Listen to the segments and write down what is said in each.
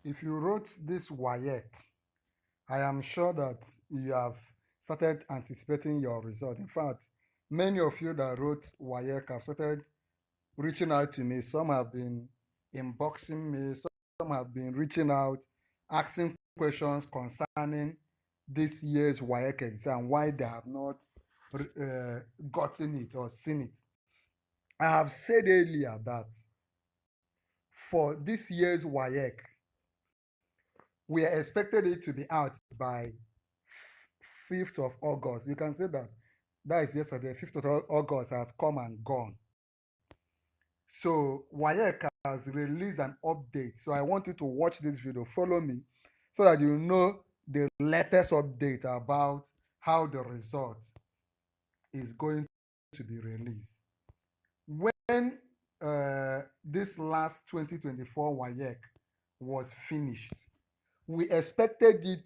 if you wrote this WAEC, I am sure that you have started anticipating your result. In fact, many of you that wrote WAEC have started reaching out to me. Some have been inboxing me, some have been reaching out, asking questions concerning this year's WAEC exam, why they have not gotten it or seen it. I have said earlier that for this year's WAEC, we expected it to be out by 5th of August. You can say that that is yesterday. 5th of August has come and gone. So WAEC has released an update. So I want you to watch this video, follow me, so that you know the latest update about how the result is going to be released. When this last 2024 WAEC was finished, we expected it,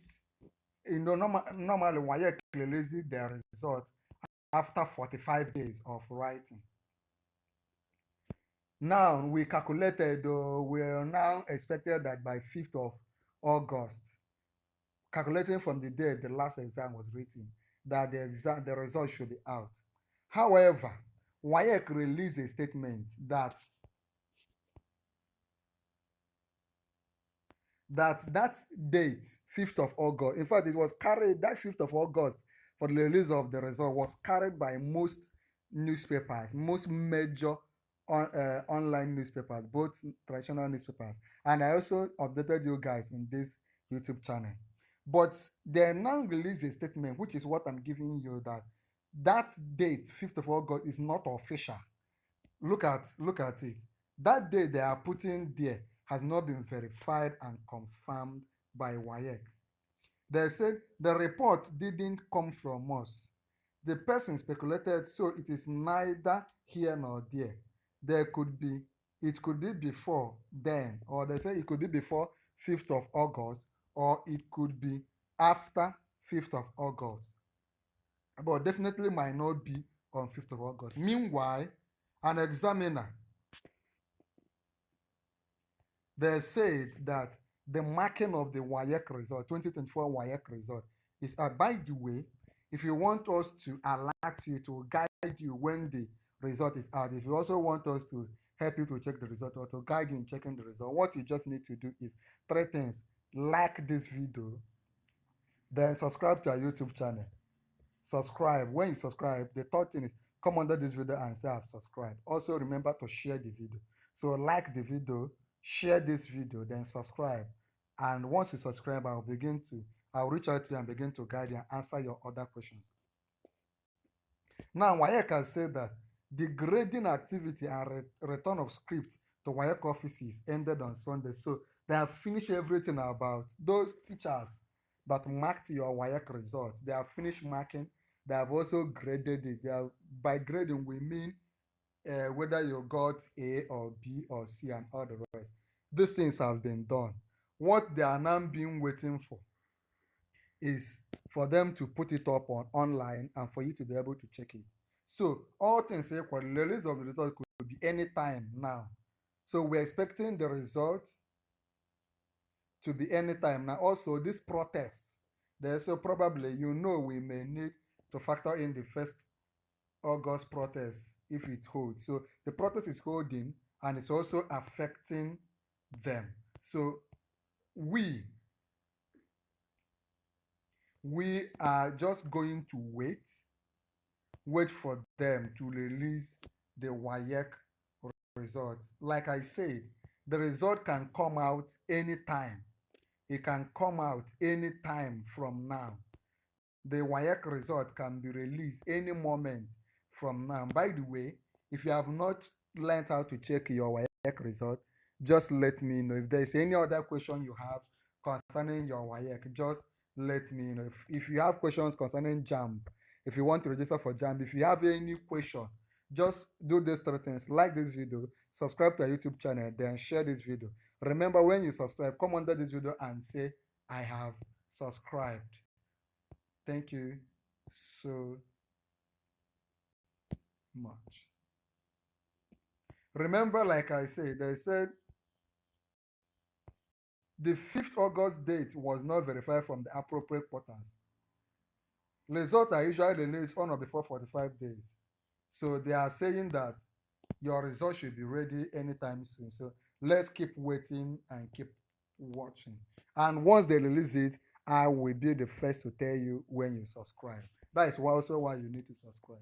normally WAEC releases their result after 45 days of writing. Now we calculated, we are now expected that by 5th of August, calculating from the day the last exam was written, that the result should be out. However, WAEC released a statement that that date, 5th of August, in fact, it was carried, that 5th of August for the release of the result was carried by most newspapers, most major online newspapers, both traditional newspapers. And I also updated you guys in this YouTube channel. But they now release a statement, which is what I'm giving you, that date, 5th of August, is not official. Look at it. That date they are putting there has not been verified and confirmed by WAEC. They said the report didn't come from us. The person speculated, so it is neither here nor there. It could be before then, or they say it could be before 5th of August, or it could be after 5th of August. But definitely might not be on 5th of August. Meanwhile, an examiner, they said that the marking of the WAEC result, 2024 WAEC result, is out. By the way, if you want us to alert you, to guide you when the result is out, if you also want us to help you to check the result or to guide you in checking the result, what you just need to do is 3 things. Like this video, then subscribe to our YouTube channel. Subscribe. When you subscribe, the third thing is come under this video and say I've subscribed. Also remember to share the video. So like the video, share this video, then subscribe. And once you subscribe, I'll reach out to you and begin to guide you and answer your other questions. Now, WAEC has said that the grading activity and return of script to WAEC offices ended on Sunday. So they have finished everything about those teachers that marked your WAEC results. They have finished marking. They have also graded it. By grading, we mean whether you got A or B or C and all the rest. These things have been done. What they are now being waiting for is for them to put it up online and for you to be able to check it. So all things equal, the release of the result could be any time now. So we're expecting the result to be any time now. Also, this protest, there's so probably we may need to factor in the 1st August protest if it holds. So the protest is holding and it's also affecting them. So we are just going to wait for them to release the WAEC results. Like I said, the result can come out anytime. It can come out anytime from now. The WAEC result can be released any moment from now. By the way, if you have not learned how to check your WAEC result, just let me know. If there is any other question you have concerning your WAEC, just let me know. If you have questions concerning JAMB, if you want to register for JAMB, if you have any question, just do these 3 things. Like this video, subscribe to our YouTube channel, then share this video. Remember, when you subscribe, come under this video and say, I have subscribed. Thank you so much. Remember, like I said, The 5th August date was not verified from the appropriate portals. Results are usually released on or before 45 days. So they are saying that your results should be ready anytime soon. So let's keep waiting and keep watching. And once they release it, I will be the first to tell you when you subscribe. That is also why you need to subscribe.